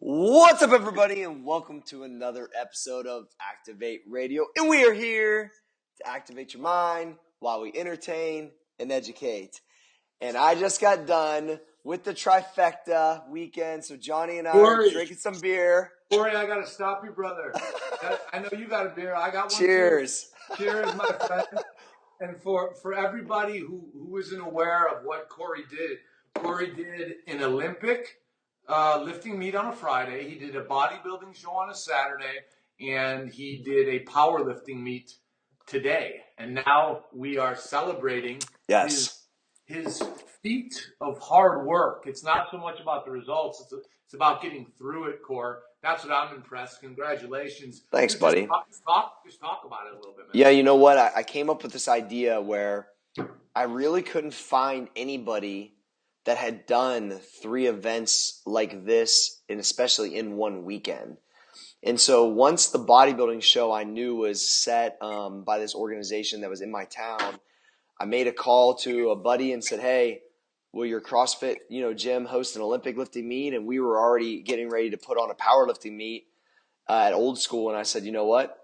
What's up, everybody, and welcome to another episode of Activ8 Radio. And we are here to activate your mind while we entertain and educate. And I just got done with the Trifecta weekend, so Johnny and I are drinking some beer. Cory, I got to stop you, brother. I know you got a beer. I got one Cheers. too. Cheers, my friend. And for everybody who isn't aware of what Cory did an Olympic lifting meet on a Friday. He did a bodybuilding show on a Saturday, and he did a powerlifting meet today. And now we are celebrating his feat of hard work. It's not so much about the results. It's about getting through it, Core. That's what I'm impressed. Congratulations. Thanks, buddy. Just talk about it a little bit, man. Yeah, you know what? I came up with this idea where I really couldn't find anybody that had done 3 events like this, and especially in one weekend. And so once the bodybuilding show I knew was set by this organization that was in my town, I made a call to a buddy and said, hey, will your CrossFit gym host an Olympic lifting meet? And we were already getting ready to put on a powerlifting meet at Old School. And I said, you know what?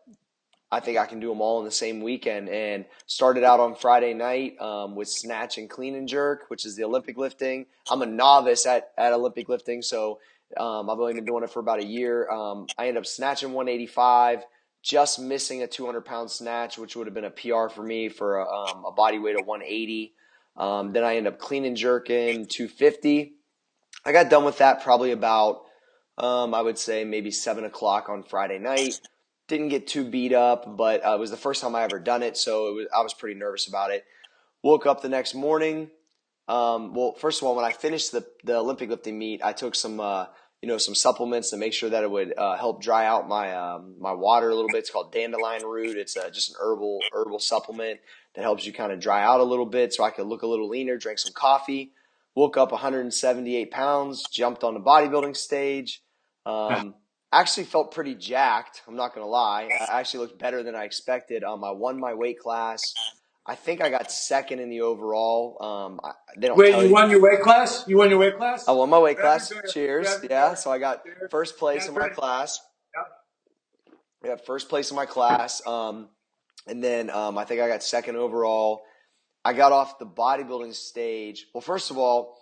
I think I can do them all in the same weekend, and started out on Friday night with snatch and clean and jerk, which is the Olympic lifting. I'm a novice at Olympic lifting, so I've only been doing it for about a year. I ended up snatching 185, just missing a 200-pound snatch, which would have been a PR for me for a body weight of 180. Then I ended up clean and jerking 250. I got done with that probably about, I would say maybe 7 o'clock on Friday night. Didn't get too beat up, but it was the first time I ever done it, so I was pretty nervous about it. Woke up the next morning. Well, first of all, when I finished the Olympic lifting meet, I took some some supplements to make sure that it would help dry out my water a little bit. It's called dandelion root. It's just an herbal supplement that helps you kind of dry out a little bit, so I could look a little leaner. Drank some coffee. Woke up 178 pounds. Jumped on the bodybuilding stage. Actually felt pretty jacked. I'm not going to lie. I actually looked better than I expected. I won my weight class. I think I got second in the overall. You won your weight class? You won your weight class? I won my weight class. Cheers. Yeah. So I got first place in my class. Yep. Yeah, first place in my class. And then I think I got second overall. I got off the bodybuilding stage. Well, first of all,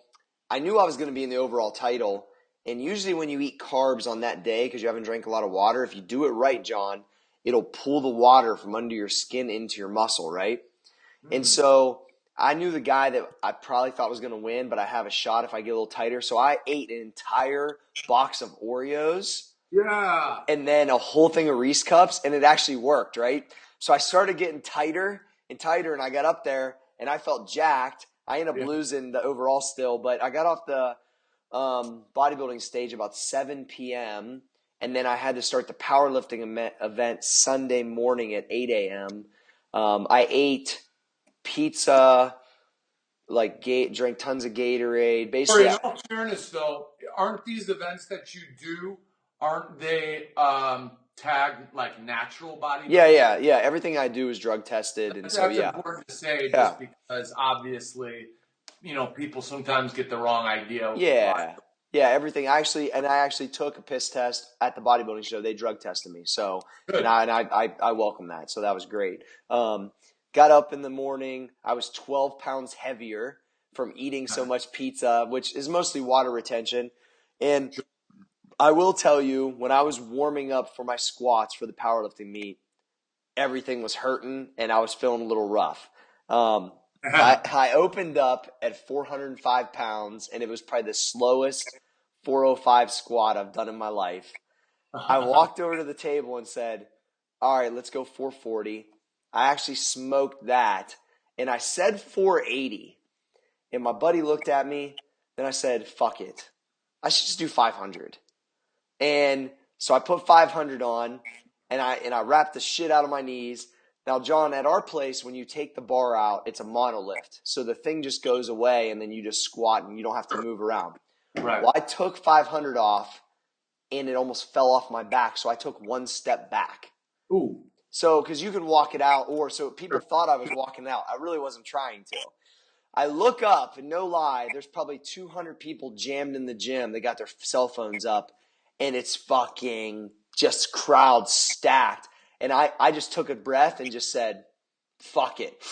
I knew I was going to be in the overall title. And usually when you eat carbs on that day because you haven't drank a lot of water, if you do it right, John, it'll pull the water from under your skin into your muscle, right? Mm-hmm. And so I knew the guy that I probably thought was going to win, but I have a shot if I get a little tighter. So I ate an entire box of Oreos. Yeah. And then a whole thing of Reese Cups, and it actually worked, right? So I started getting tighter and tighter, and I got up there, and I felt jacked. I ended up losing the overall still, but I got off the bodybuilding stage about 7 p.m. and then I had to start the powerlifting event Sunday morning at 8 a.m. I ate pizza, drank tons of Gatorade. Basically, in all fairness, though, aren't these events that you do, aren't they tagged like natural bodybuilding? Yeah. Everything I do is drug tested, and that's so yeah. important to say, just because obviously, people sometimes get the wrong idea. Yeah, everything. I actually took a piss test at the bodybuilding show. They drug tested me, so good. and I welcome that. So that was great. Got up in the morning. I was 12 pounds heavier from eating so much pizza, which is mostly water retention. And I will tell you, when I was warming up for my squats for the powerlifting meet, everything was hurting and I was feeling a little rough. I opened up at 405 pounds, and it was probably the slowest 405 squat I've done in my life. I walked over to the table and said, all right, let's go 440. I actually smoked that, and I said 480. And my buddy looked at me, then I said, fuck it. I should just do 500. And so I put 500 on, and I wrapped the shit out of my knees. Now, John, at our place, when you take the bar out, it's a monolift. So the thing just goes away, and then you just squat, and you don't have to move around. Right. Well, I took 500 off, and it almost fell off my back, so I took one step back. Ooh. So, because you can walk it out, so people thought I was walking out. I really wasn't trying to. I look up, and no lie, there's probably 200 people jammed in the gym. They got their cell phones up, and it's fucking just crowd stacked. And I just took a breath and just said, fuck it.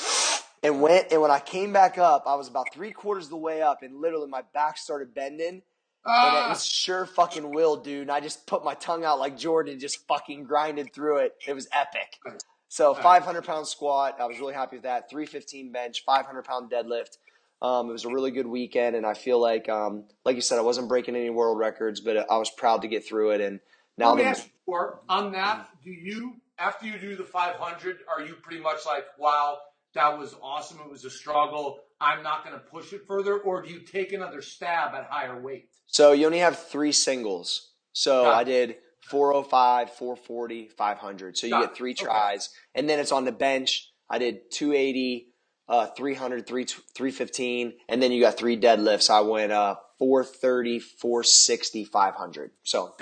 And went, and when I came back up, I was about 3/4 of the way up, and literally my back started bending. And it was sure fucking will, dude. And I just put my tongue out like Jordan and just fucking grinded through it. It was epic. So 500-pound squat. I was really happy with that. 315 bench, 500-pound deadlift. It was a really good weekend, and I feel like you said, I wasn't breaking any world records, but I was proud to get through it. And now let me ask you, on that, after you do the 500, are you pretty much like, wow, that was awesome, it was a struggle, I'm not going to push it further, or do you take another stab at higher weight? So you only have 3 singles. So I did 405, 440, 500. So you get 3 tries. Okay. And then it's on the bench. I did 280, 300, 315. And then you got 3 deadlifts. I went 430, 460, 500. So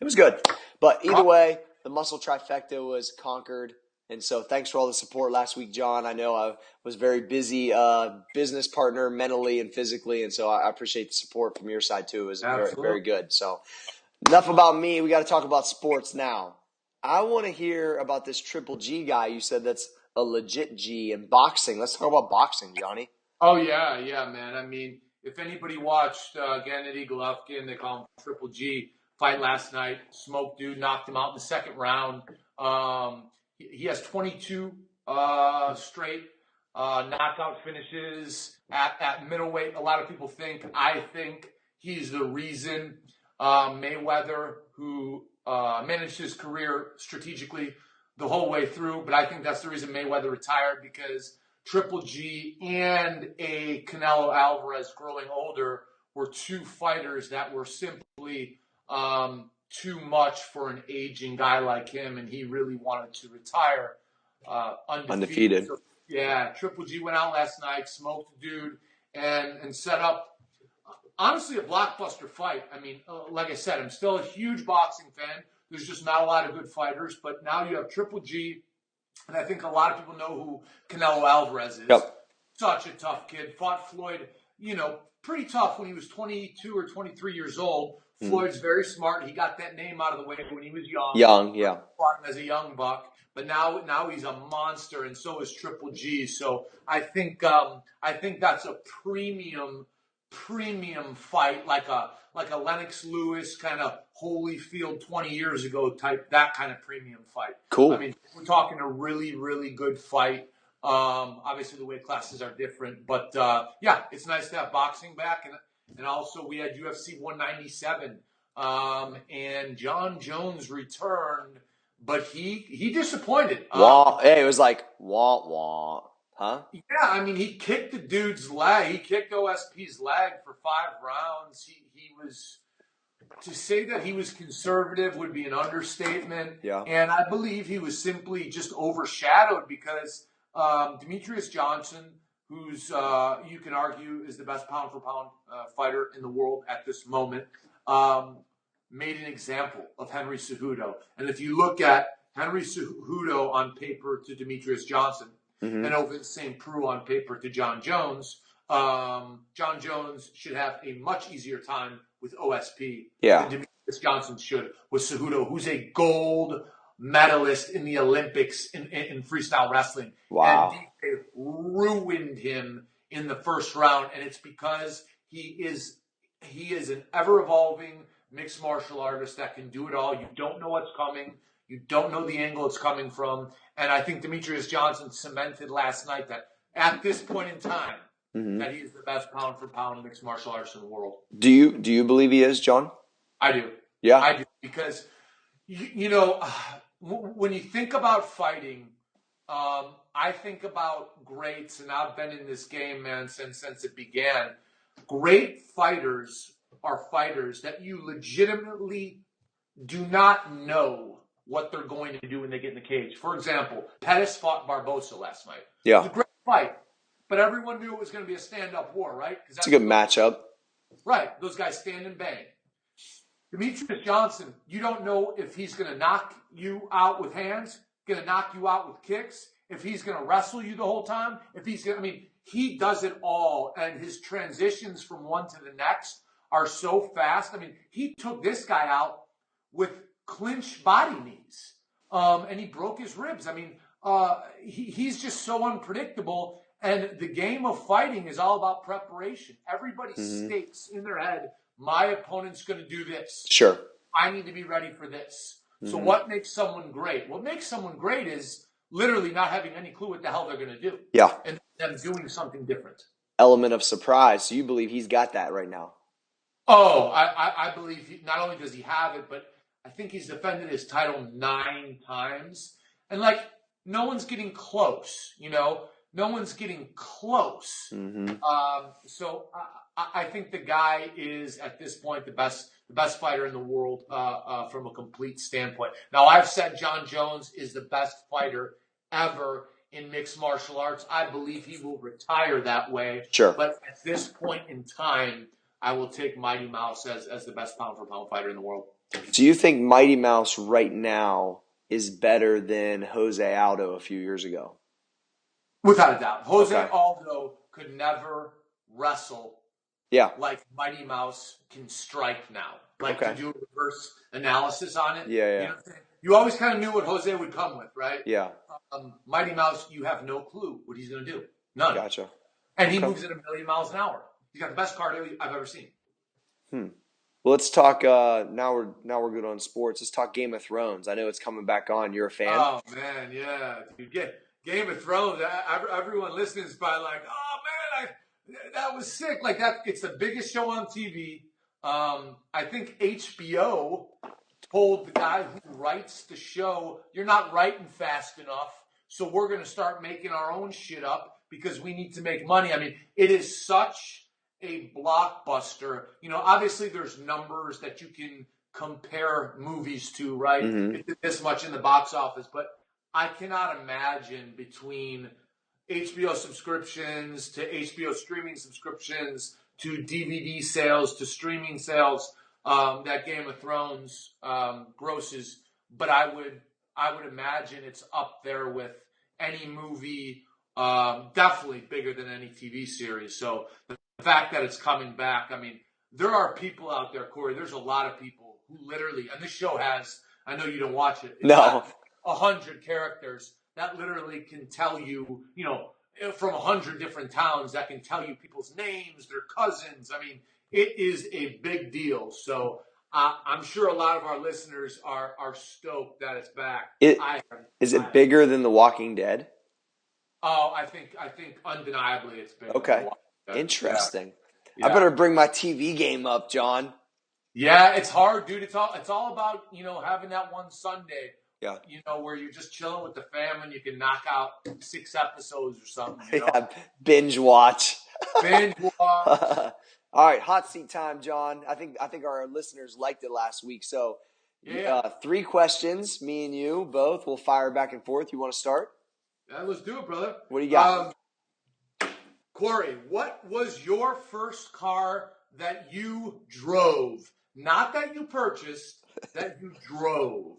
it was good. But either way, the muscle trifecta was conquered. And so thanks for all the support last week, John. I know I was very busy business partner mentally and physically, and so I appreciate the support from your side too. It was very, very good. So enough about me. We got to talk about sports now. I want to hear about this Triple G guy you said that's a legit G in boxing. Let's talk about boxing, Johnny. Oh, yeah, man. I mean, if anybody watched Gennady Golovkin, they call him Triple G, fight last night, smoked dude, knocked him out in the second round. He has 22 straight knockout finishes at middleweight. A lot of people I think he's the reason Mayweather, who managed his career strategically the whole way through, but I think that's the reason Mayweather retired, because Triple G and a Canelo Alvarez growing older were 2 fighters that were simply too much for an aging guy like him, and he really wanted to retire undefeated. So, yeah, Triple G went out last night, smoked the dude, and set up, honestly, a blockbuster fight. I mean, like I said, I'm still a huge boxing fan. There's just not a lot of good fighters, but now you have Triple G, and I think a lot of people know who Canelo Alvarez is. Yep. Such a tough kid. Fought Floyd, pretty tough when he was 22 or 23 years old. Floyd's very smart. He got that name out of the way when he was young. Yeah. Fought him as a young buck, but now he's a monster, and so is Triple G. So I think that's a premium fight, like a Lennox Lewis kind of Holyfield 20 years ago type, that kind of premium fight. Cool. I mean, we're talking a really, really good fight. Obviously the weight classes are different, but yeah, it's nice to have boxing back. And also we had UFC 197, and John Jones returned, but he disappointed. Hey, it was like, wah. Huh? Yeah, I mean, he kicked the dude's leg. He kicked OSP's leg for 5 rounds. He was, to say that he was conservative would be an understatement. Yeah. And I believe he was simply just overshadowed because Demetrius Johnson, who's you can argue is the best pound for pound fighter in the world at this moment, made an example of Henry Cejudo. And if you look at Henry Cejudo on paper to Demetrius Johnson, and Ovin St. Preux on paper to John Jones, John Jones should have a much easier time with OSP than Demetrius Johnson should with Cejudo, who's a gold medalist in the Olympics in freestyle wrestling. Wow. And they ruined him in the first round, and it's because he is an ever-evolving mixed martial artist that can do it all. You don't know what's coming. You don't know the angle it's coming from. And I think Demetrius Johnson cemented last night that at this point in time, that he is the best pound for pound mixed martial artist in the world. Do you believe he is, John? I do. Yeah. I do. Because, when you think about fighting, I think about greats, and I've been in this game, man, since it began. Great fighters are fighters that you legitimately do not know what they're going to do when they get in the cage. For example, Pettis fought Barbosa last night. Yeah. It was a great fight, but everyone knew it was going to be a stand-up war, right? It's a good matchup. Right. Those guys stand and bang. Demetrius Johnson, you don't know if he's going to knock you out with hands, going to knock you out with kicks, if he's going to wrestle you the whole time, he does it all, and his transitions from one to the next are so fast. I mean, he took this guy out with clinch body knees. And he broke his ribs. I mean, he's just so unpredictable. And the game of fighting is all about preparation. Everybody states in their head, my opponent's going to do this. Sure. I need to be ready for this. So what makes someone great? What makes someone great is literally not having any clue what the hell they're going to do. Yeah. And them doing something different. Element of surprise. So you believe he's got that right now? Oh, I believe not only does he have it, but I think he's defended his title 9 times. And, like, no one's getting close, you know? No one's getting close. So I think the guy is, at this point, the best fighter in the world from a complete standpoint. Now, I've said John Jones is the best fighter ever in mixed martial arts. I believe he will retire that way. Sure. But at this point in time, I will take Mighty Mouse as the best pound-for-pound fighter in the world. Do you think Mighty Mouse right now is better than Jose Aldo a few years ago? Without a doubt. Jose Aldo could never wrestle like Mighty Mouse can strike now. Like to do a reverse analysis on it. Yeah. You know what I'm saying? You always kind of knew what Jose would come with, right? Yeah. Mighty Mouse, you have no clue what he's going to do. None. Gotcha. And he moves at 1,000,000 miles an hour. He's got the best cardio I've ever seen. Well, let's talk. Now we're good on sports. Let's talk Game of Thrones. I know it's coming back on. You're a fan? Oh man, yeah. Dude, Game of Thrones. Everyone listening is probably like, "Oh man, that was sick." Like that. It's the biggest show on TV. I think HBO told the guy who writes the show, "You're not writing fast enough, so we're going to start making our own shit up because we need to make money." I mean, it is such a blockbuster. You know, obviously there's numbers that you can compare movies to, right? It did this much in the box office, but I cannot imagine between HBO subscriptions to HBO streaming subscriptions to DVD sales to streaming sales that Game of Thrones grosses. But I would imagine it's up there with any movie, definitely bigger than any TV series. So the fact that it's coming back, I mean, there are people out there, Cory, there's a lot of people who literally, and this show has, I know you don't watch it. No. 100 characters that literally can tell you, you know, from 100 different towns that can tell you people's names, their cousins. I mean, it is a big deal. So I'm sure a lot of our listeners are stoked that it's back. Is it bigger than The Walking Dead? Oh, I think undeniably it's bigger. Okay. Interesting. Yeah. I better bring my TV game up, John. Yeah, it's hard, dude. It's all about, you know, having that one Sunday. Yeah. You know, where you're just chilling with the fam and you can knock out 6 episodes or something. You know? Yeah, binge watch. Binge watch. All right, hot seat time, John. I think our listeners liked it last week. So, 3 questions, me and you both. We'll fire back and forth. You want to start? Yeah, let's do it, brother. What do you got? Cory, what was your first car that you drove? Not that you purchased, that you drove.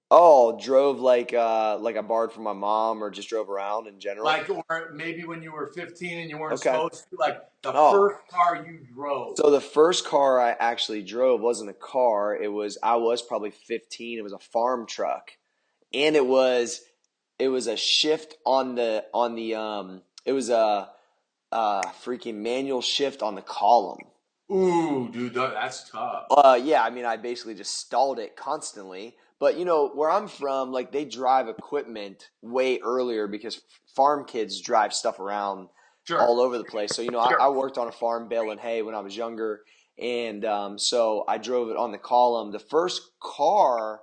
Oh, drove like I borrowed from my mom or just drove around in general? Like, or maybe when you were 15 and you weren't supposed to, like the first car you drove. So the first car I actually drove wasn't a car. I was probably 15. It was a farm truck. And it was a shift it was a freaking manual shift on the column. Ooh, dude, that's tough. Yeah, I mean, I basically just stalled it constantly. But, you know, where I'm from, like, they drive equipment way earlier because farm kids drive stuff around all over the place. So, you know, I worked on a farm baling hay when I was younger. And so I drove it on the column. The first car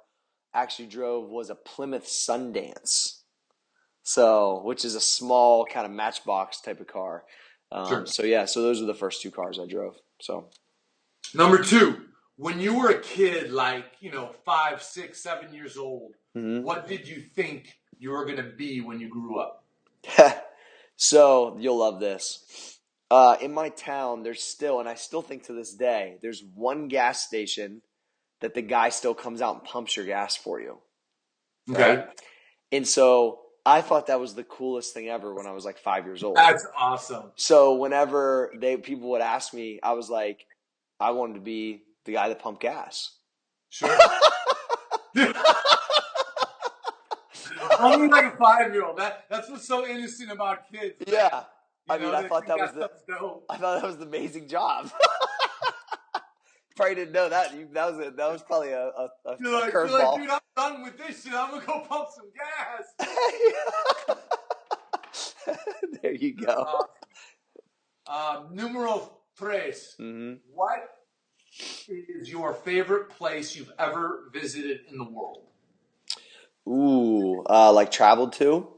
I actually drove was a Plymouth Sundance. So, which is a small kind of matchbox type of car. So those were the first 2 cars I drove. So, number 2, when you were a kid, like, you know, 5, 6, 7 years old, what did you think you were going to be when you grew up? So you'll love this. In my town, there's still, and I still think to this day, there's one gas station that the guy still comes out and pumps your gas for you. Okay. Right? And so I thought that was the coolest thing ever when I was like 5 years old. That's awesome. So whenever people would ask me, I was like, I wanted to be the guy that pumped gas. Sure. Only like a 5-year-old. That's what's so innocent about kids. Man. Yeah. You I mean, know, I they thought think that was that stuff's dope. an amazing job. Probably didn't know that. That was probably a You're like, curveball. dude, I'm done with this shit. I'm gonna go pump some gas. There you go. Numero tres. Mm-hmm. What is your favorite place you've ever visited in the world? Ooh, like traveled to?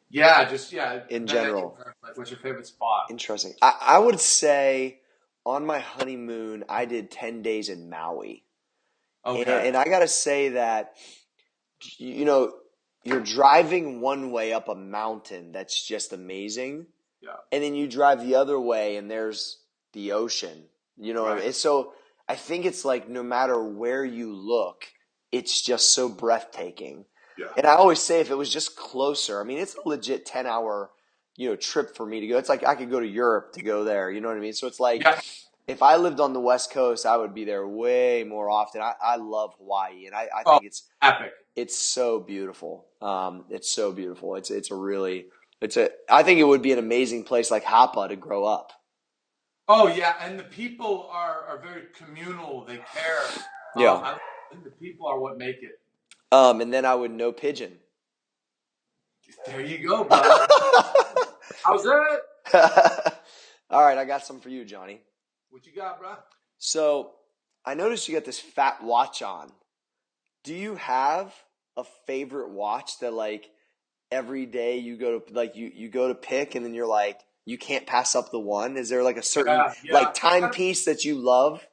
Yeah, just In general. Like, what's your favorite spot? Interesting. I would say on my honeymoon, I did 10 days in Maui. Okay. And I got to say that, you know, you're driving one way up a mountain that's just amazing. Yeah. And then you drive the other way and there's the ocean. You know what I mean? So I think it's like no matter where you look, it's just so breathtaking. Yeah. And I always say if it was just closer, I mean, it's a legit 10-hour, trip for me to go. It's like I could go to Europe to go there. You know what I mean? So it's like if I lived on the West Coast, I would be there way more often. I love Hawaii, and I think it's epic. It's so beautiful. It's so beautiful. I think it would be an amazing place like Hapa to grow up. Oh yeah, and the people are very communal. They care. Yeah. I think the people are what make it. And then I would know Pigeon. There you go, brother. How's that? All right, I got some for you, Johnny. What you got, bro? So I noticed you got this fat watch on. Do you have a favorite watch that like every day you go to like you go to pick and then you're like you can't pass up the one? Is there like a certain like timepiece that you love?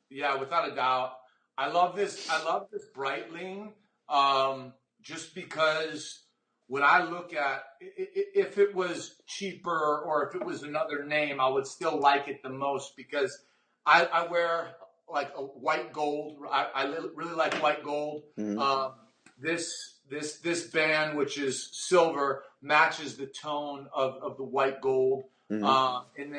Yeah, without a doubt. I love this Breitling, just because when I look at if it was cheaper or if it was another name, I would still like it the most because I wear like a white gold. I really like white gold. Mm-hmm. This band, which is silver, matches the tone of the white gold. Mm-hmm. And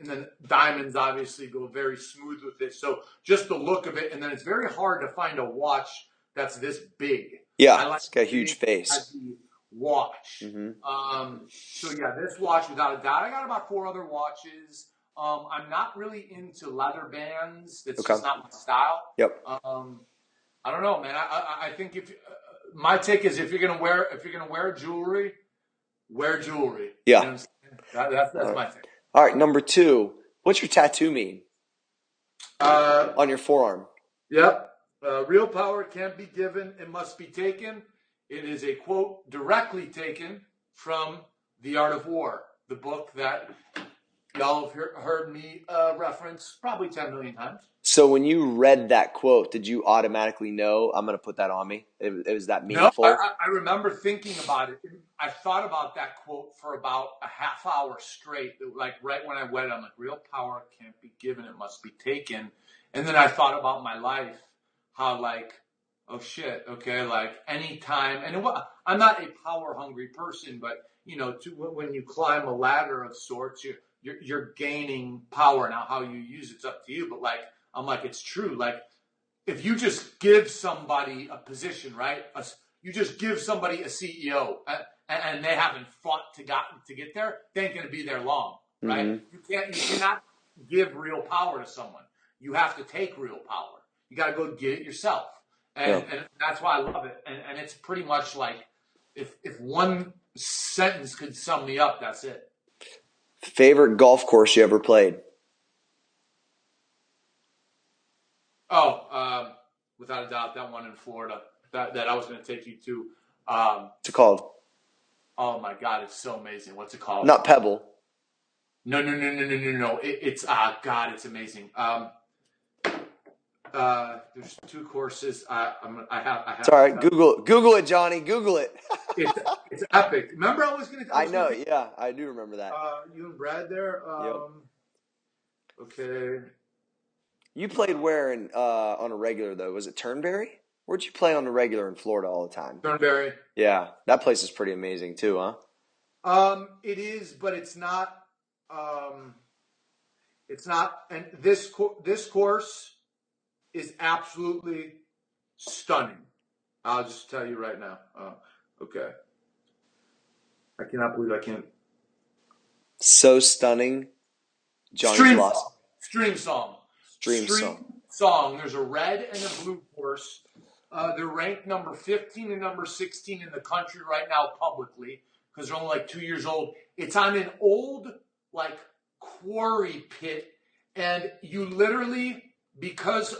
then diamonds obviously go very smooth with it. So just the look of it, and then it's very hard to find a watch that's this big. Yeah, it's got a huge face. Watch. Mm-hmm. So yeah, this watch without a doubt. I got about 4 other watches. I'm not really into leather bands. It's just not my style. Yep. I don't know, man. I think my take is if you're gonna wear jewelry, wear jewelry. Yeah. You know what I'm saying? That's my take. All right, number 2. What's your tattoo mean? On your forearm. Yep. Real power can't be given; it must be taken. It is a quote directly taken from The Art of War, the book that y'all have heard me reference probably 10 million times. So when you read that quote, did you automatically know I'm going to put that on me? It was that meaningful? No, I remember thinking about it. I thought about that quote for about a half hour straight. Like right when I read it, I'm like, real power can't be given, it must be taken. And then I thought about my life, how like, oh shit, okay, like anytime. And I'm not a power hungry person, but when you climb a ladder of sorts, you're gaining power. Now how you use it's up to you, but like I'm like it's true. Like if you just give somebody a position, right? You just give somebody a CEO and they haven't fought to get there, they ain't gonna be there long, right? Mm-hmm. You cannot give real power to someone. You have to take real power. You got to go get it yourself, and that's why I love it. And it's pretty much like if one sentence could sum me up, that's it. Favorite golf course you ever played? Oh, without a doubt, that one in Florida that I was going to take you to. What's it called? Oh my God, it's so amazing. What's it called? Not Pebble. No. It's God, it's amazing. There's 2 courses. I have. It's all right. Google it, Johnny. Google it. It's epic. Remember, I was going to. I know. Yeah, I do remember that. You and Brad there. Yep. Okay. You played where on a regular though? Was it Turnberry? Where'd you play on the regular in Florida all the time? Turnberry. Yeah, that place is pretty amazing too, huh? It is, but it's not. It's not. And this course is absolutely stunning. I'll just tell you right now. Okay. I cannot believe I can't. So stunning. Johnny's Stream lost. song. Stream song. Stream Stream song. song. There's a red and a blue horse. They're ranked number 15 and number 16 in the country right now publicly because they're only like 2 years old. It's on an old like quarry pit, and you literally because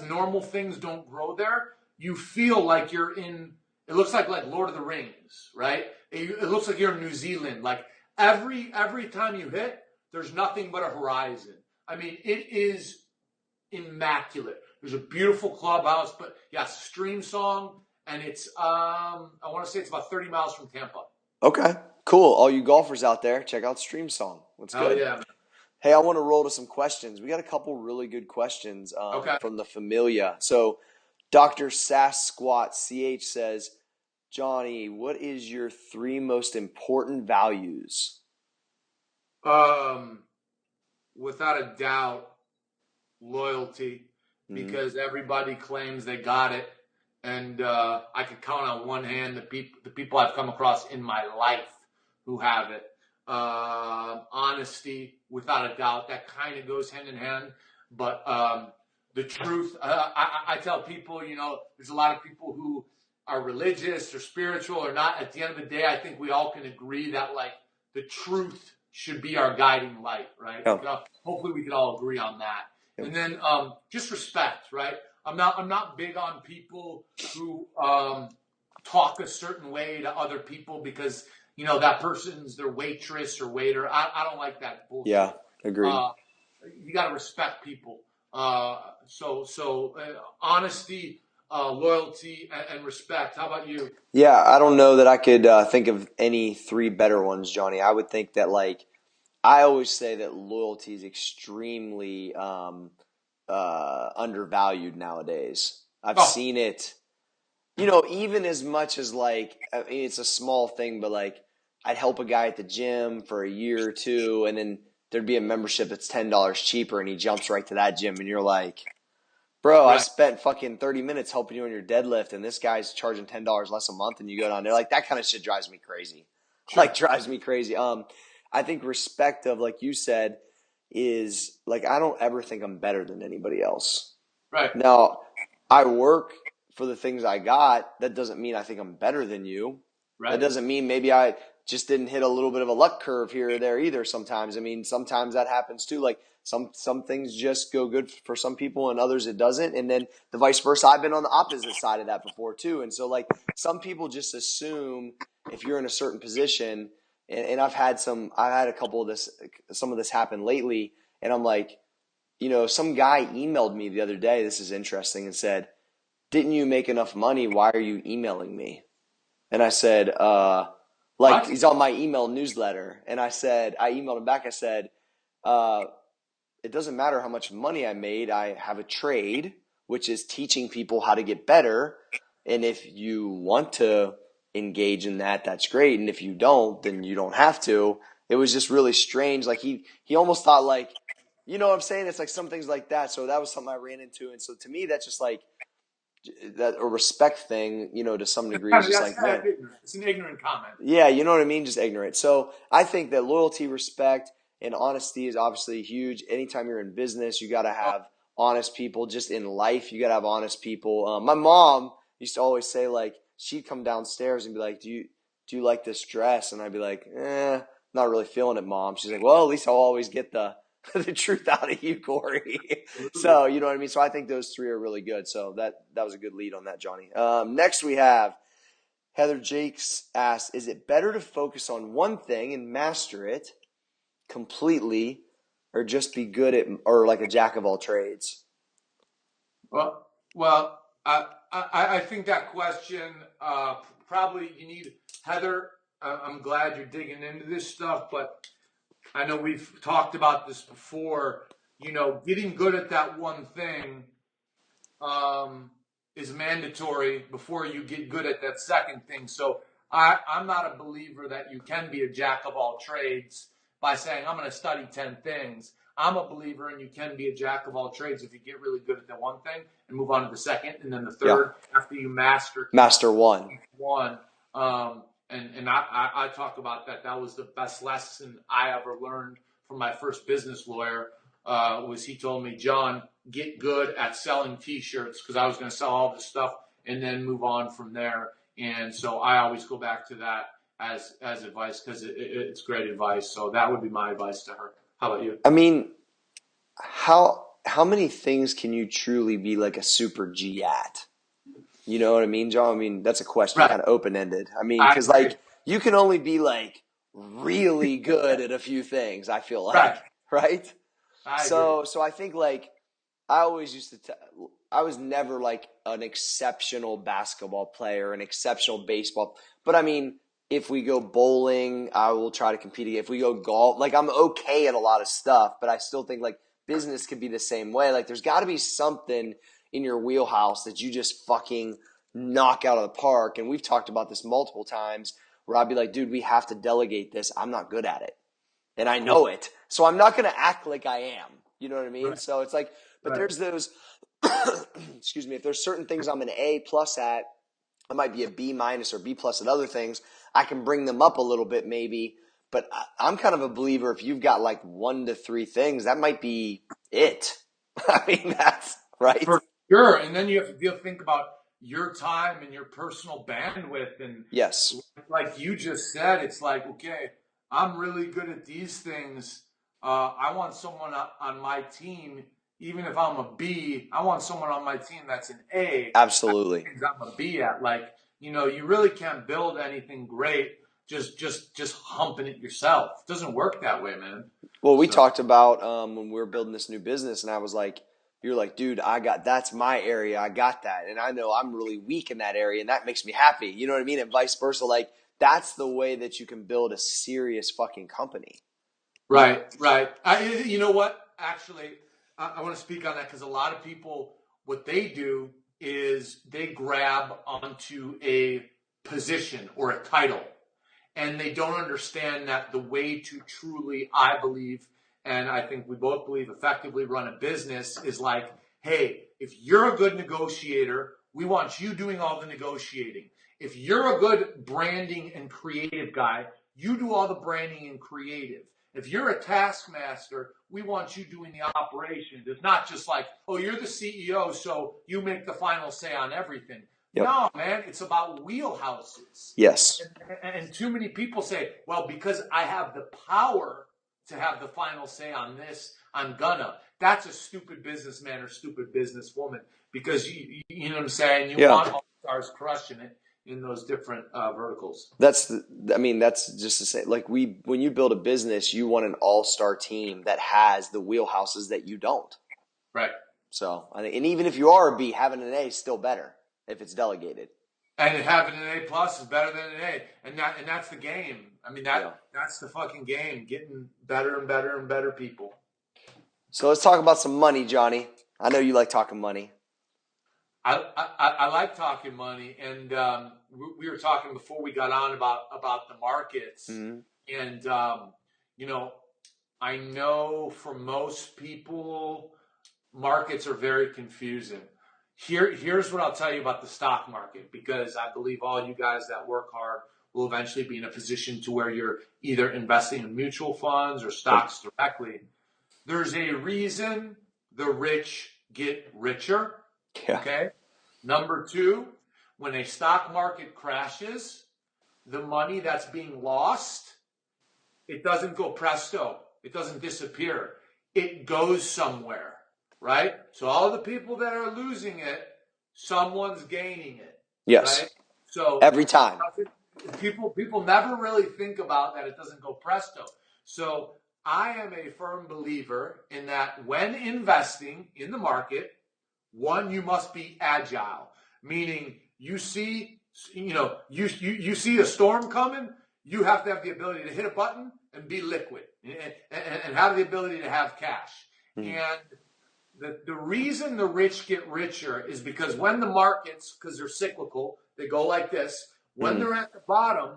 normal things don't grow there, you feel like you're in. It looks like Lord of the Rings, right? It looks like you're in New Zealand. Like every time you hit, there's nothing but a horizon. I mean, it is immaculate. There's a beautiful clubhouse, but yeah, stream song, and it's I want to say it's about 30 miles from Tampa. Okay, cool. All you golfers out there, check out Stream Song. That's good. Oh yeah, man. Hey, I want to roll to some questions. We got a couple really good questions from the Familia. So, Dr. Sass Squat CH says, Johnny, what is your 3 most important values? Without a doubt, loyalty, because everybody claims they got it, and I could count on one hand the people I've come across in my life who have it. Honesty, without a doubt, that kind of goes hand in hand. But the truth, I tell people, there's a lot of people who are religious or spiritual or not. At the end of the day, I think we all can agree that like the truth should be our guiding light, right? Oh. Hopefully we can all agree on that. Yep. And then just respect, right? I'm not big on people who talk a certain way to other people because that person's their waitress or waiter. I don't like that bullshit. Yeah, agreed. You got to respect people. So honesty, loyalty, and respect. How about you? Yeah, I don't know that I could think of any 3 better ones, Johnny. I would think that I always say that loyalty is extremely undervalued nowadays. I've seen it, even as much as it's a small thing, but I'd help a guy at the gym for a year or 2, and then there'd be a membership that's $10 cheaper, and he jumps right to that gym, and you're like, bro, right. I spent fucking 30 minutes helping you on your deadlift, and this guy's charging $10 less a month, and you go down there. That kind of shit drives me crazy. Sure. Drives me crazy. I think respect of, like you said, is I don't ever think I'm better than anybody else. Right. Now, I work for the things I got. That doesn't mean I think I'm better than you. Right. That doesn't mean maybe I just didn't hit a little bit of a luck curve here or there either sometimes. I mean, sometimes that happens too. Some things just go good for some people and others it doesn't. And then the vice versa. I've been on the opposite side of that before too. And so some people just assume if you're in a certain position, and I've had a couple of some of this happen lately, and I'm like, some guy emailed me the other day, this is interesting, and said, didn't you make enough money? Why are you emailing me? And I said, he's on my email newsletter. And I emailed him back, I said, it doesn't matter how much money I made. I have a trade, which is teaching people how to get better. And if you want to engage in that, that's great. And if you don't, then you don't have to. It was just really strange. He almost thought you know what I'm saying? It's some things like that. So that was something I ran into. And so to me, that's just that a respect thing, to some degree. It's just man. It's an ignorant comment. Yeah, you know what I mean? Just ignorant. So I think that loyalty, respect, and honesty is obviously huge. Anytime you're in business, you got to have honest people. Just in life, you got to have honest people. My mom used to always say she'd come downstairs and be like, do you like this dress? And I'd be like, not really feeling it, Mom. She's like, well, at least I'll always get the truth out of you, Cory. So, you know what I mean? So I think those 3 are really good. So that was a good lead on that, Johnny. Next we have Heather Jakes asks, is it better to focus on one thing and master it completely or just be good at, or a jack of all trades? Well, I think that question, probably you need Heather. I'm glad you're digging into this stuff, but I know we've talked about this before. Getting good at that one thing is mandatory before you get good at that second thing. So I'm not a believer that you can be a jack of all trades by saying, I'm going to study 10 things. I'm a believer, and you can be a jack of all trades if you get really good at the one thing and move on to the second, and then the third after you master one. And I talk about that. That was the best lesson I ever learned from my first business lawyer. Was he told me, John, get good at selling T-shirts, because I was going to sell all this stuff and then move on from there. And so I always go back to that as advice, because it's great advice. So that would be my advice to her. How about you? I mean, how many things can you truly be like a super G at? You know what I mean, John? I mean, that's a question, kind of open-ended. I mean, because like you can only be like really good at a few things, I feel like, right? So I think like I always used to I was never like an exceptional basketball player, an exceptional baseball. But I mean, if we go bowling, I will try to compete again. If we go golf, like I'm okay at a lot of stuff, but I still think like business could be the same way. Like there's got to be something in your wheelhouse that you just fucking knock out of the park. And we've talked about this multiple times where I'd be like, dude, we have to delegate this. I'm not good at it. And I know it. So I'm not going to act like I am. You know what I mean? Right. So it's like, but there's those, excuse me, if there's certain things I'm an A+ at, I might be a B- or B+ at other things. I can bring them up a little bit maybe, but I'm kind of a believer if you've got like 1 to 3 things, that might be it. I mean, that's right. For sure. And then you have to think about your time and your personal bandwidth. And yes, like you just said, it's like, okay, I'm really good at these things. I want someone on my team, even if I'm a B, I want someone on my team that's an A. Absolutely. I'm a B at. Like, you know, you really can't build anything great just humping it yourself. It doesn't work that way, man. Well, we talked about when we were building this new business, and I was like, you're like, dude, that's my area. I got that. And I know I'm really weak in that area, and that makes me happy. You know what I mean? And vice versa. Like, that's the way that you can build a serious fucking company. Right. You know what? Actually, I want to speak on that, because a lot of people, what they do is they grab onto a position or a title, and they don't understand that the way to truly, I believe, and I think we both believe, effectively run a business is like, hey, if you're a good negotiator, we want you doing all the negotiating. If you're a good branding and creative guy, you do all the branding and creative. If you're a taskmaster, we want you doing the operations. It's not just like, oh, you're the CEO, so you make the final say on everything. Yep. No, man, it's about wheelhouses. Yes. And too many people say, well, because I have the power to have the final say on this, I'm gonna. That's a stupid businessman or stupid businesswoman, because you know what I'm saying? You want all stars crushing it in those different verticals. That's just to say, like when you build a business, you want an all-star team that has the wheelhouses that you don't. Right. So, and even if you are a B, having an A is still better if it's delegated. And having an A+ is better than an A, and that's the game. I mean that's the fucking game, getting better and better and better people. So let's talk about some money, Johnny. I know you like talking money. I like talking money, and we were talking before we got on about the markets, and you know, I know for most people, markets are very confusing. Here's what I'll tell you about the stock market, because I believe all you guys that work hard will eventually be in a position to where you're either investing in mutual funds or stocks directly. There's a reason the rich get richer. Yeah. Okay. Number 2, when a stock market crashes, the money that's being lost, it doesn't go presto. It doesn't disappear. It goes somewhere. Right? So all the people that are losing it, someone's gaining it. Yes. Right? So every time. People never really think about that it doesn't go presto. So I am a firm believer in that when investing in the market, one, you must be agile, meaning you see a storm coming, you have to have the ability to hit a button and be liquid and have the ability to have cash. And the reason the rich get richer is because when the markets, because they're cyclical, they go like this. When they're at the bottom,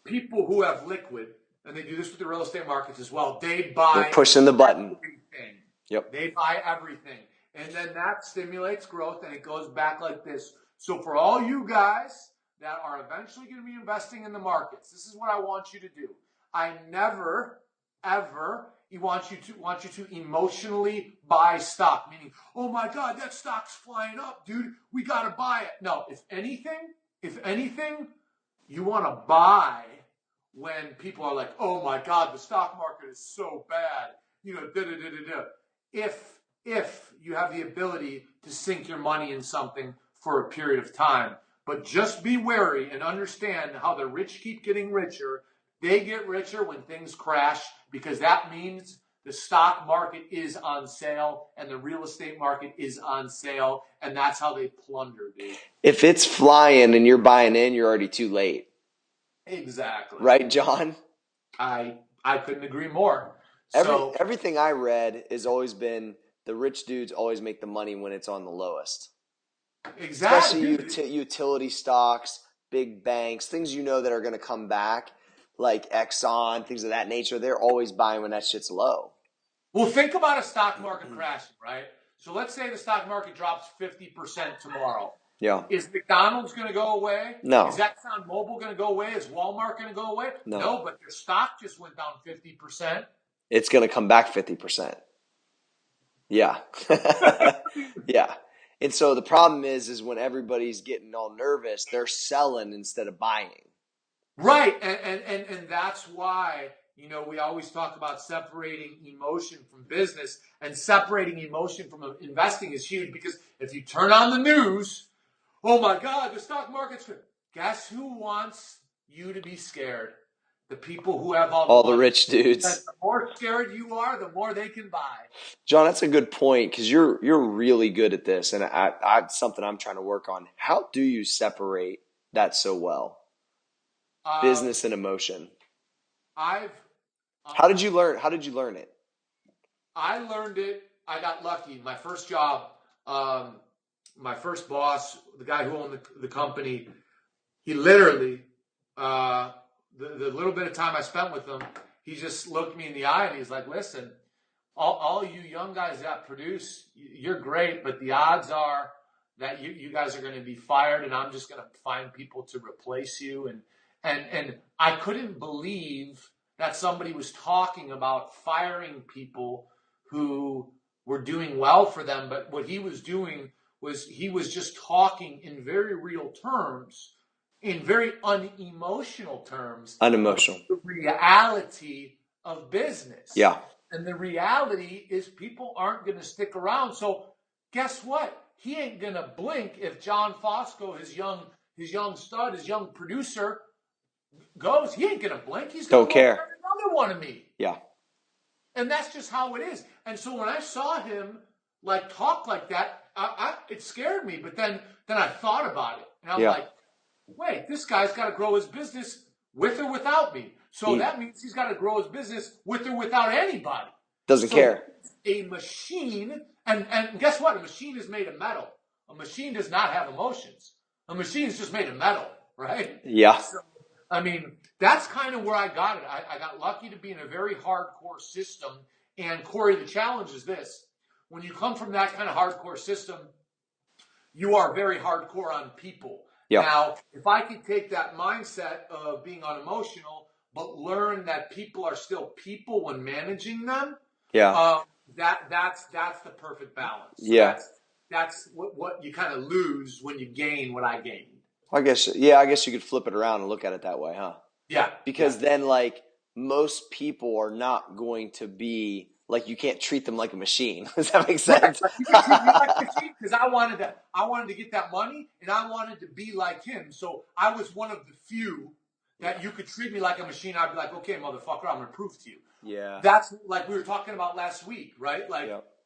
people who have liquid and they do this with the real estate markets as well. They buy They're pushing the button. Everything. Yep. They buy everything. And then that stimulates growth, and it goes back like this. So for all you guys that are eventually going to be investing in the markets, this is what I want you to do. I never, ever want you to emotionally buy stock, meaning, oh my God, that stock's flying up, dude. We got to buy it. No, if anything, you want to buy when people are like, oh my God, the stock market is so bad. If you have the ability to sink your money in something for a period of time. But just be wary and understand how the rich keep getting richer. They get richer when things crash, because that means the stock market is on sale and the real estate market is on sale, and that's how they plunder, dude. If it's flying and you're buying in, you're already too late. Exactly. Right, John? I couldn't agree more. Everything I read has always been the rich dudes always make the money when it's on the lowest. Exactly. Especially utility stocks, big banks, things that are going to come back, like Exxon, things of that nature. They're always buying when that shit's low. Well, think about a stock market crashing, right? So let's say the stock market drops 50% tomorrow. Yeah. Is McDonald's going to go away? No. Is ExxonMobil going to go away? Is Walmart going to go away? No, but their stock just went down 50%. It's going to come back 50%. Yeah. Yeah. And so the problem is when everybody's getting all nervous, they're selling instead of buying. Right. And that's why, we always talk about separating emotion from business, and separating emotion from investing is huge, because if you turn on the news, oh my God, the stock market's good. Guess who wants you to be scared? The people who have all the rich dudes. The more scared you are, the more they can buy. John, that's a good point, because you're really good at this, and it's something I'm trying to work on. How do you separate that so well? Business and emotion. How did you learn it? I learned it. I got lucky. My first job, my first boss, the guy who owned the company, he literally, the little bit of time I spent with him, he just looked me in the eye and he's like, listen, all you young guys that produce, you're great, but the odds are that you guys are going to be fired, and I'm just going to find people to replace you. And I couldn't believe that somebody was talking about firing people who were doing well for them. But what he was doing was he was just talking in very real terms, in very unemotional terms. Unemotional. The reality of business. Yeah. And the reality is people aren't going to stick around. So guess what? He ain't going to blink if John Fosco, his young stud, his young producer, goes. He ain't going to blink. He's going to go find another one of me. Yeah. And that's just how it is. And so when I saw him talk like that, it scared me. But then I thought about it. And I was like, wait, this guy's got to grow his business with or without me. So that means he's got to grow his business with or without anybody. Doesn't care. A machine, and guess what? A machine is made of metal. A machine does not have emotions. A machine is just made of metal, right? Yeah. So, I mean, that's kind of where I got it. I got lucky to be in a very hardcore system. And Cory, the challenge is this. When you come from that kind of hardcore system, you are very hardcore on people. Yeah. Now, if I could take that mindset of being unemotional, but learn that people are still people when managing them, that's the perfect balance. Yeah. That's what you kind of lose when you gain what I gained. I guess you could flip it around and look at it that way, huh? Yeah. Because then most people are not going to be you can't treat them like a machine. Does that make sense? Right. You can treat me like a machine because I wanted to get that money and I wanted to be like him. So I was one of the few that you could treat me like a machine. I'd be like, okay, motherfucker, I'm going to prove to you. Yeah. That's like we were talking about last week, right?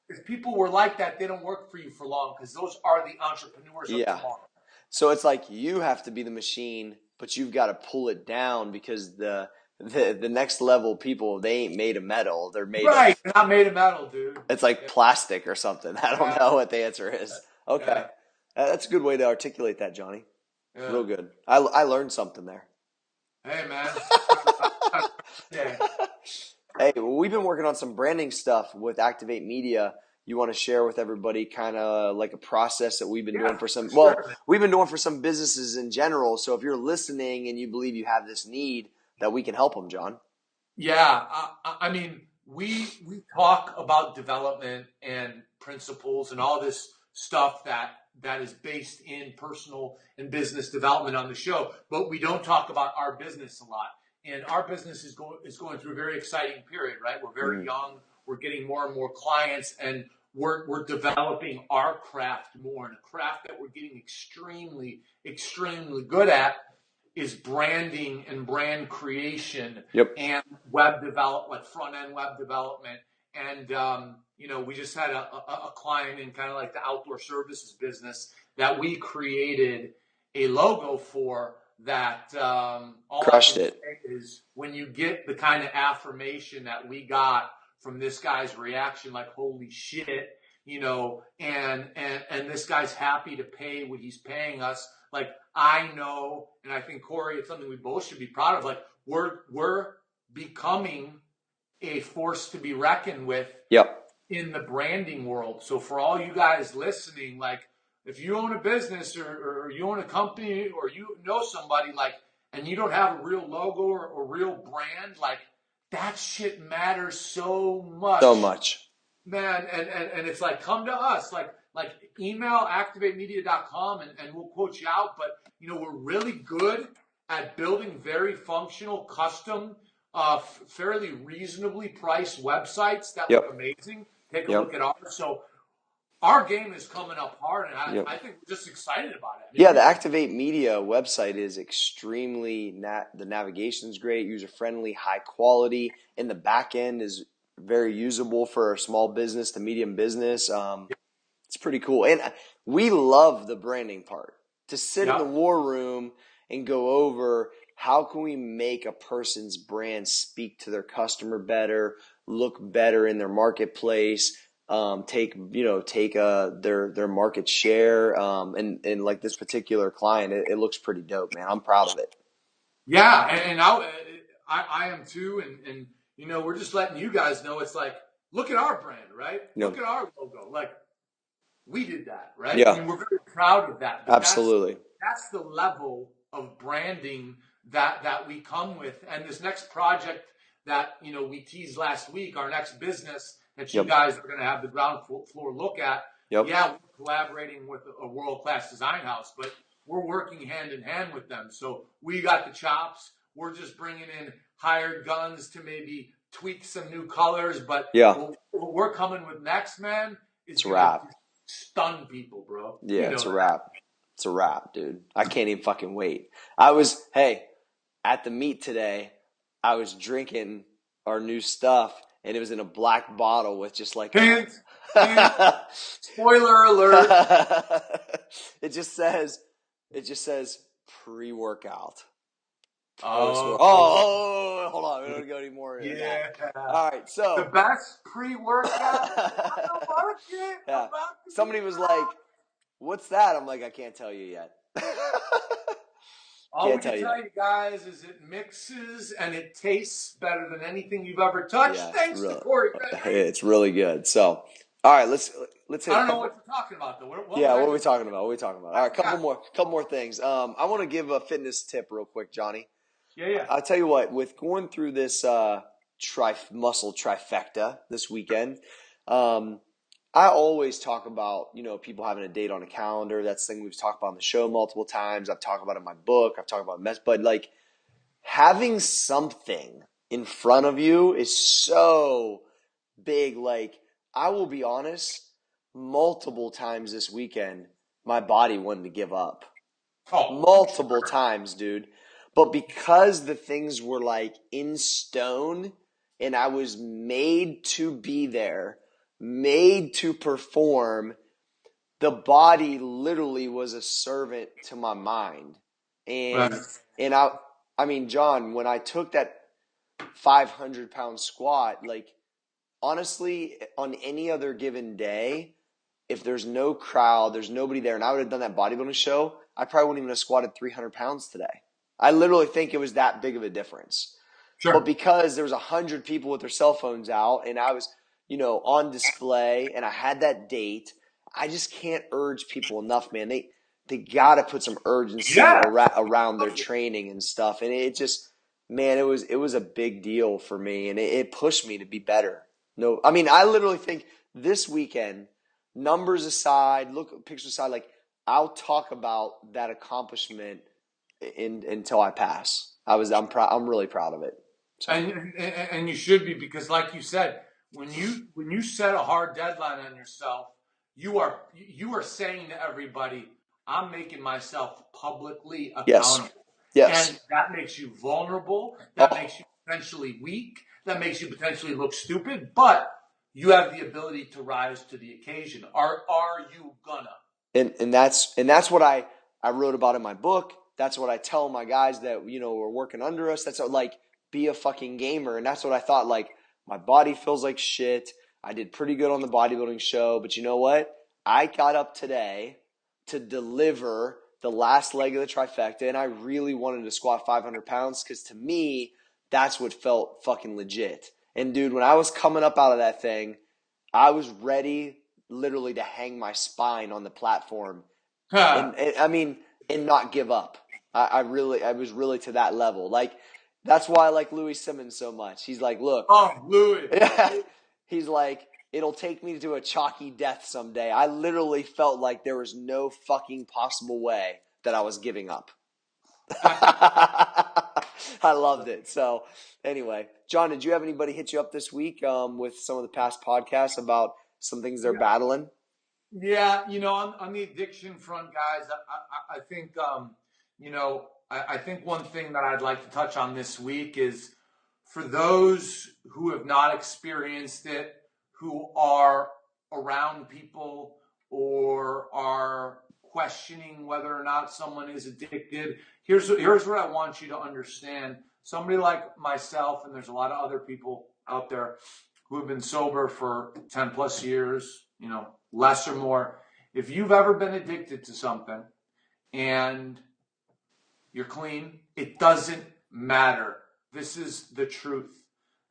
If people were like that, they don't work for you for long because those are the entrepreneurs of tomorrow. So it's you have to be the machine, but you've got to pull it down because the next level people, they ain't made of metal. They're made They're not made of metal, dude. It's plastic or something. I don't know what the answer is. Okay. Yeah. That's a good way to articulate that, Johnny. Yeah. Real good. I learned something there. Hey, man. day. Hey, well, we've been working on some branding stuff with Activ8 Media. You want to share with everybody kind of like a process that we've been doing for some, we've been doing for some businesses in general. So if you're listening and you believe you have this need, that we can help them, John. Yeah, I mean, we talk about development and principles and all this stuff that is based in personal and business development on the show, but we don't talk about our business a lot. And our business is going through a very exciting period, right? We're very young. We're getting more and more clients, and we're developing our craft more. And a craft that we're getting extremely, extremely good at is branding and brand creation and web development, like front end web development. And, we just had a client in kind of like the outdoor services business that we created a logo for that all crushed I can it. say is when you get the kind of affirmation that we got from this guy's reaction, like, holy shit, and this guy's happy to pay what he's paying us. Like, I know, and I think, Cory, it's something we both should be proud of. Like, we're becoming a force to be reckoned with in the branding world. So for all you guys listening, like, if you own a business or you own a company or you know somebody, like, and you don't have a real logo or real brand, like, that shit matters so much. So much. Man, and it's like, come to us, like email activ8media.com and we'll quote you out. But, we're really good at building very functional, custom, fairly reasonably priced websites that look amazing. Take a look at ours. So our game is coming up hard, and I think we're just excited about it. The Activ8 Media website is extremely, the navigation's great, user-friendly, high quality, and the back end is very usable for a small business to medium business. It's pretty cool. And we love the branding part. To sit in the war room and go over how can we make a person's brand speak to their customer better, look better in their marketplace, take their market share, and like this particular client, it looks pretty dope, man. I'm proud of it. Yeah, and I am too, and we're just letting you guys know. It's like, look at our brand, right? Look at our logo. Like, we did that, right? Yeah. I mean, we're very proud of that. But absolutely. That's the level of branding that we come with. And this next project that, we teased last week, our next business that you guys are going to have the ground floor look at. Yeah, we're collaborating with a world-class design house, but we're working hand in hand with them. So we got the chops. We're just bringing in hired guns to maybe tweak some new colors. But what we're coming with next, man, is a wrap. Stun people, bro. Yeah, it's a wrap. It's a wrap, dude. I can't even fucking wait. At the meet today, I was drinking our new stuff, and it was in a black bottle with just like spoiler alert. It just says pre-workout. Oh, hold on. We don't go anymore. Yeah. All right, so the best pre-workout. Somebody was like, "What's that?" I'm like, "I can't tell you yet." All we can tell you guys is it mixes and it tastes better than anything you've ever touched. Thanks to Cory. It's really good. So, all right, let's hit. I don't know what you're talking about though. What are we talking about? All right, couple more things. I want to give a fitness tip real quick, Johnny. Yeah. I'll tell you what. With going through this muscle trifecta this weekend, I always talk about, people having a date on a calendar. That's the thing we've talked about on the show multiple times. I've talked about it in my book. I've talked about but like having something in front of you is so big. Like, I will be honest, multiple times this weekend, my body wanted to give up. Multiple times, dude. But because the things were like in stone and I was made to be there, made to perform, the body literally was a servant to my mind. And I mean, John, when I took that 500-pound squat, like, honestly, on any other given day, if there's no crowd, there's nobody there, and I would have done that bodybuilding show, I probably wouldn't even have squatted 300 pounds today. I literally think it was that big of a difference. Sure. But because there was 100 people with their cell phones out and I was, on display and I had that date, I just can't urge people enough, man. They got to put some urgency around their training and stuff. And it just, man, it was a big deal for me, and it pushed me to be better. No, I mean, I literally think this weekend, numbers aside, pictures aside, like I'll talk about that accomplishment until I pass. I'm really proud of it. So. And you should be, because like you said, when you set a hard deadline on yourself, you are saying to everybody, I'm making myself publicly accountable. Yes. And that makes you vulnerable. That makes you potentially weak. That makes you potentially look stupid. But you have the ability to rise to the occasion. Are you gonna? And that's what I wrote about in my book. That's what I tell my guys that are working under us. That's like, be a fucking gamer. And that's what I thought. Like, my body feels like shit. I did pretty good on the bodybuilding show, but you know what? I got up today to deliver the last leg of the trifecta, and I really wanted to squat 500 pounds because to me, that's what felt fucking legit. And dude, when I was coming up out of that thing, I was ready literally to hang my spine on the platform and not give up. I was really to that level. Like, that's why I like Louis Simmons so much. He's like, look. Oh, Louis. He's like, it'll take me to a chalky death someday. I literally felt like there was no fucking possible way that I was giving up. I loved it. So anyway, John, did you have anybody hit you up this week with some of the past podcasts about some things they're battling? Yeah, on the addiction front, guys, I think, I think one thing that I'd like to touch on this week is for those who have not experienced it, who are around people or are questioning whether or not someone is addicted. Here's what I want you to understand. Somebody like myself, and there's a lot of other people out there who have been sober for 10 plus years, less or more. If you've ever been addicted to something and you're clean, it doesn't matter. This is the truth.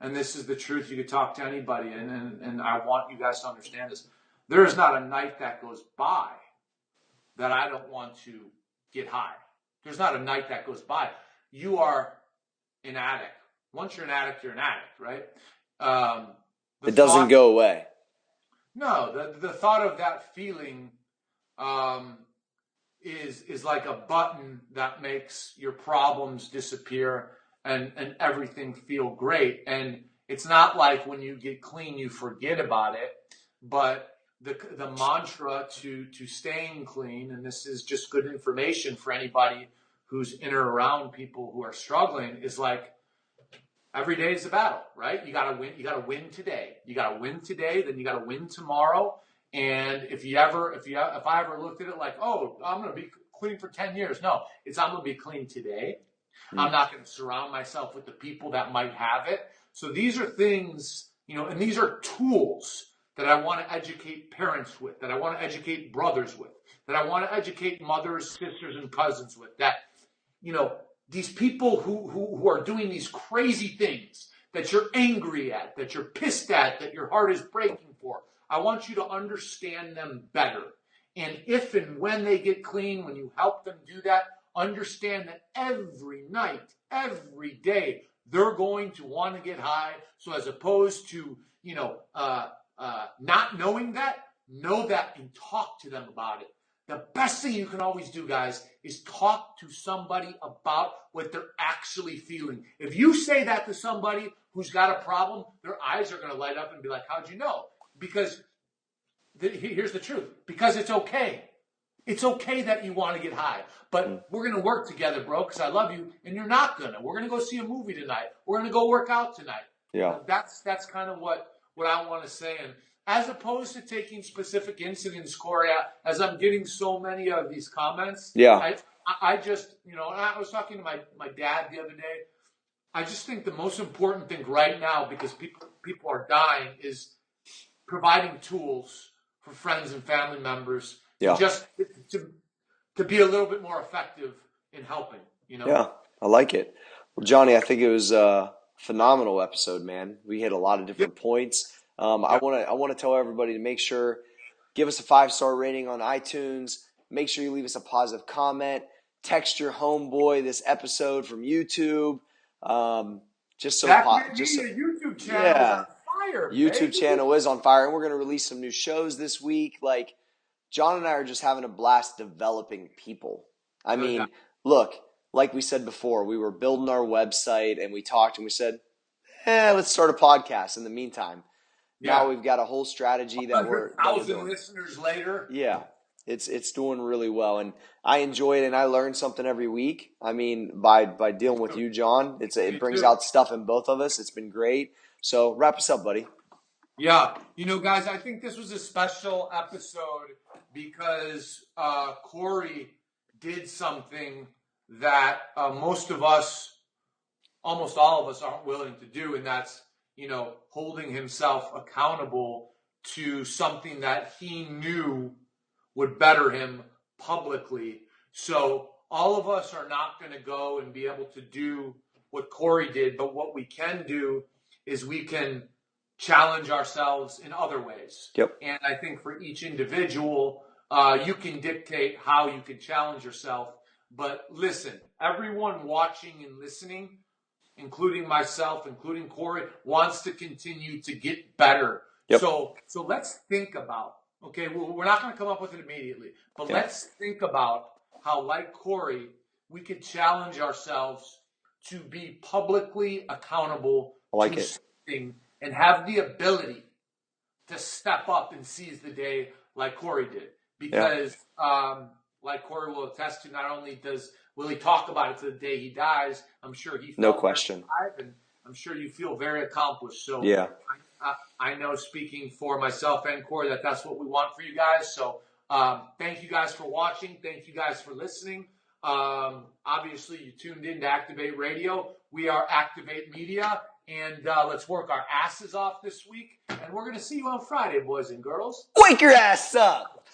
And this is the truth. You could talk to anybody. And I want you guys to understand this. There is not a night that goes by that I don't want to get high. There's not a night that goes by. You are an addict. Once you're an addict, you're an addict, right? It doesn't go away. No, the thought of that feeling is like a button that makes your problems disappear and everything feel great. And it's not like when you get clean, you forget about it. But the mantra to staying clean, and this is just good information for anybody who's in or around people who are struggling, is like, every day is a battle, right? You gotta win. You gotta win today. You gotta win today. Then you gotta win tomorrow. And if I ever looked at it like, oh, I'm gonna be clean for 10 years. No, I'm gonna be clean today. I'm not gonna surround myself with the people that might have it. So these are things, and these are tools that I want to educate parents with, that I want to educate brothers with, that I want to educate mothers, sisters, and cousins with. That, these people who are doing these crazy things that you're angry at, that you're pissed at, that your heart is breaking for, I want you to understand them better. And if and when they get clean, when you help them do that, understand that every night, every day, they're going to want to get high. So as opposed to, not knowing that, know that and talk to them about it. The best thing you can always do, guys, is talk to somebody about what they're actually feeling. If you say that to somebody who's got a problem, their eyes are going to light up and be like, how'd you know? Because here's the truth. Because it's okay. It's okay that you want to get high. But we're going to work together, bro, because I love you, and you're not going to. We're going to go see a movie tonight. We're going to go work out tonight. Yeah. That's kind of what I want to say. And as opposed to taking specific incidents, Cory, as I'm getting so many of these comments, I just, I was talking to my dad the other day. I just think the most important thing right now, because people are dying, is providing tools for friends and family members to be a little bit more effective in helping. Yeah, I like it. Well, Johnny, I think it was phenomenal episode, man. We hit a lot of different points. I want to tell everybody to make sure, give us a 5-star rating on iTunes. Make sure you leave us a positive comment. Text your homeboy this episode from YouTube. YouTube channel is on fire. YouTube channel is on fire, and we're going to release some new shows this week. Like, John and I are just having a blast developing people. I mean, look, like we said before, we were building our website, and we talked, and we said, let's start a podcast in the meantime. Now we've got a whole strategy that we're 100,000 listeners later. Yeah, it's doing really well, and I enjoy it, and I learn something every week. I mean, by dealing with you, John, it brings out stuff in both of us. It's been great. So wrap us up, buddy. Yeah, guys, I think this was a special episode because Cory did something that most of us, almost all of us, aren't willing to do, and that's holding himself accountable to something that he knew would better him publicly. So all of us are not going to go and be able to do what Cory did, but what we can do is we can challenge ourselves in other ways. Yep. And I think for each individual, you can dictate how you can challenge yourself. But listen, everyone watching and listening, including myself, including Cory, wants to continue to get better. Yep. So let's think about, we're not going to come up with it immediately, but let's think about how, like Cory, we could challenge ourselves to be publicly accountable to something and have the ability to step up and seize the day like Cory did. Because like Cory will attest to, not only will he talk about it to the day he dies, I'm sure he felt no question. And I'm sure you feel very accomplished. So I know, speaking for myself and Cory, that's what we want for you guys. So thank you guys for watching. Thank you guys for listening. Obviously, you tuned in to Activ8 Radio. We are Activ8 Media, and let's work our asses off this week. And we're going to see you on Friday, boys and girls. Wake your ass up!